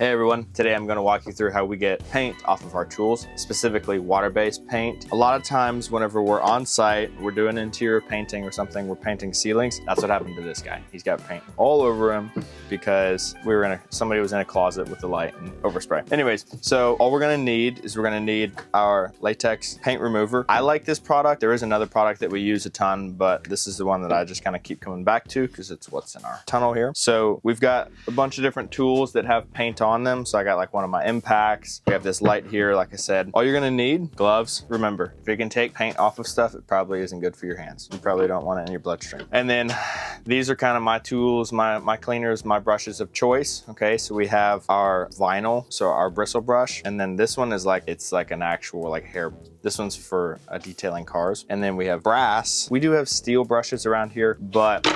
Hey everyone, today I'm going to walk you through how we get paint off of our tools, specifically water-based paint. A lot of times whenever we're on site, we're doing interior painting or something, we're painting ceilings. That's what happened to this guy. He's got paint all over him because somebody was in a closet with the light and overspray. Anyways, so all we're going to need is our latex paint remover. I like this product. There is another product that we use a ton, but this is the one that I just kind of keep coming back to because it's what's in our tunnel here. So we've got a bunch of different tools that have paint on them. So I got like one of my impacts. We have this light here, like I said. All you're gonna need, gloves. Remember, if you can take paint off of stuff, it probably isn't good for your hands. You probably don't want it in your bloodstream. And then these are kind of my tools, my cleaners, my brushes of choice. Okay, so we have our vinyl, so our bristle brush. And then this one is it's like an actual like hair. This one's for detailing cars. And then we have brass. We do have steel brushes around here, but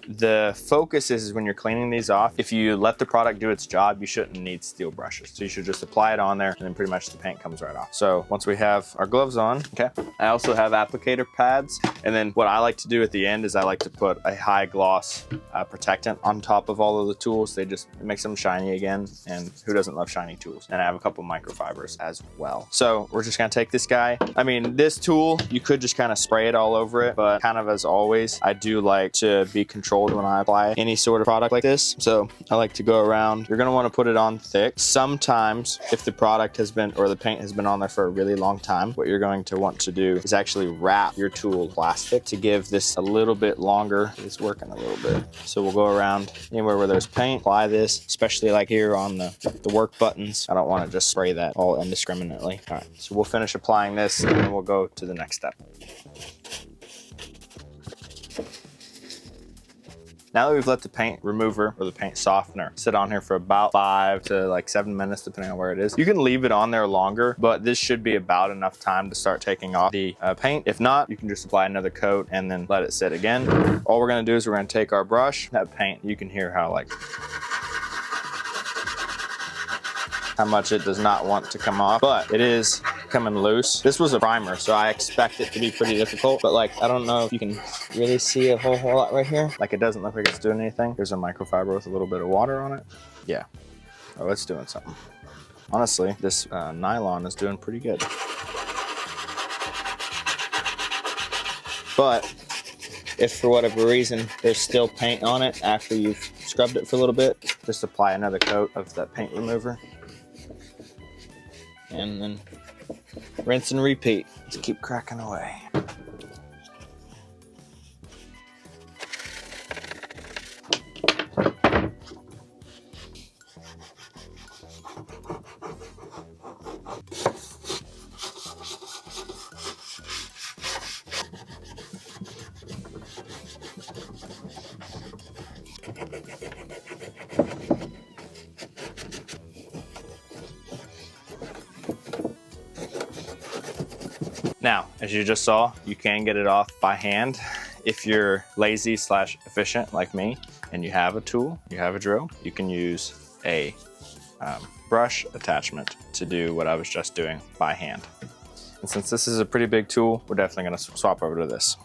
the focus is when you're cleaning these off, if you let the product do its job, you shouldn't need steel brushes. So you should just apply it on there and then pretty much the paint comes right off. So once we have our gloves on, okay, I also have applicator pads. And then what I like to do at the end is I like to put a high gloss protectant on top of all of the tools. It makes them shiny again. And who doesn't love shiny tools? And I have a couple microfibers as well. So we're just gonna take this guy. I mean, this tool, you could just kind of spray it all over it, but kind of as always, I do like to be controlled when I apply any sort of product like this. So I like to go around. You're gonna want to put it on thick. Sometimes if the product has been, or the paint has been on there for a really long time, what you're going to want to do is actually wrap your tool plastic to give this a little bit longer. It's working a little bit. So we'll go around anywhere where there's paint, apply this, especially like here on the work buttons. I don't want to just spray that all indiscriminately. All right, so we'll finish applying this and then we'll go to the next step. Now that we've let the paint remover or the paint softener sit on here for about 5 to 7 minutes, depending on where it is, you can leave it on there longer, but this should be about enough time to start taking off the paint. If not, you can just apply another coat and then let it sit again. All we're gonna do is we're gonna take our brush, that paint, you can hear how much it does not want to come off, but it is coming loose. This was a primer, so I expect it to be pretty difficult, but I don't know if you can really see a whole lot right here. It doesn't look like it's doing anything. There's a microfiber with a little bit of water on it. Yeah, oh, it's doing something. Honestly, this nylon is doing pretty good. But if for whatever reason there's still paint on it after you've scrubbed it for a little bit, just apply another coat of that paint remover. And then rinse and repeat. Just keep cracking away. Now, as you just saw, you can get it off by hand. If you're lazy / efficient like me, and you have a tool, you have a drill, you can use a brush attachment to do what I was just doing by hand. And since this is a pretty big tool, we're definitely gonna swap over to this.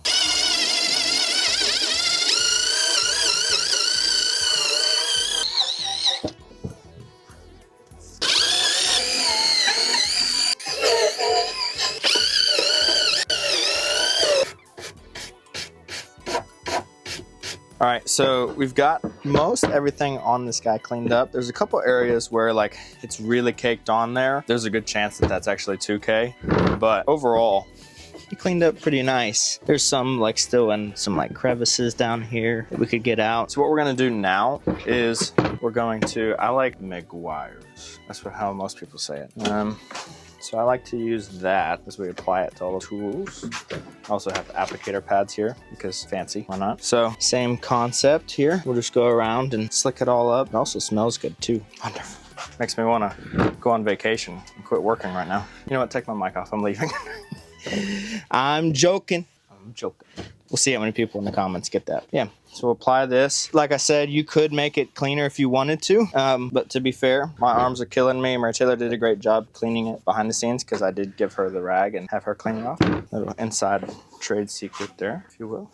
All right, so we've got most everything on this guy cleaned up. There's a couple areas where it's really caked on there. There's a good chance that that's actually 2K, but overall, he cleaned up pretty nice. There's some still in some crevices down here that we could get out. So what we're gonna do now is we're going to, I like Meguiars. That's how most people say it. So I like to use that as we apply it to all the tools. I also have applicator pads here because fancy, why not? So same concept here. We'll just go around and slick it all up. It also smells good too. Wonderful. Makes me want to go on vacation and quit working right now. You know what? Take my mic off. I'm leaving. I'm joking. I'm joking. We'll see how many people in the comments get that. Yeah, so we'll apply this. Like I said, you could make it cleaner if you wanted to, but to be fair, my arms are killing me. Mary Taylor did a great job cleaning it behind the scenes because I did give her the rag and have her clean it off. Little inside trade secret there, if you will.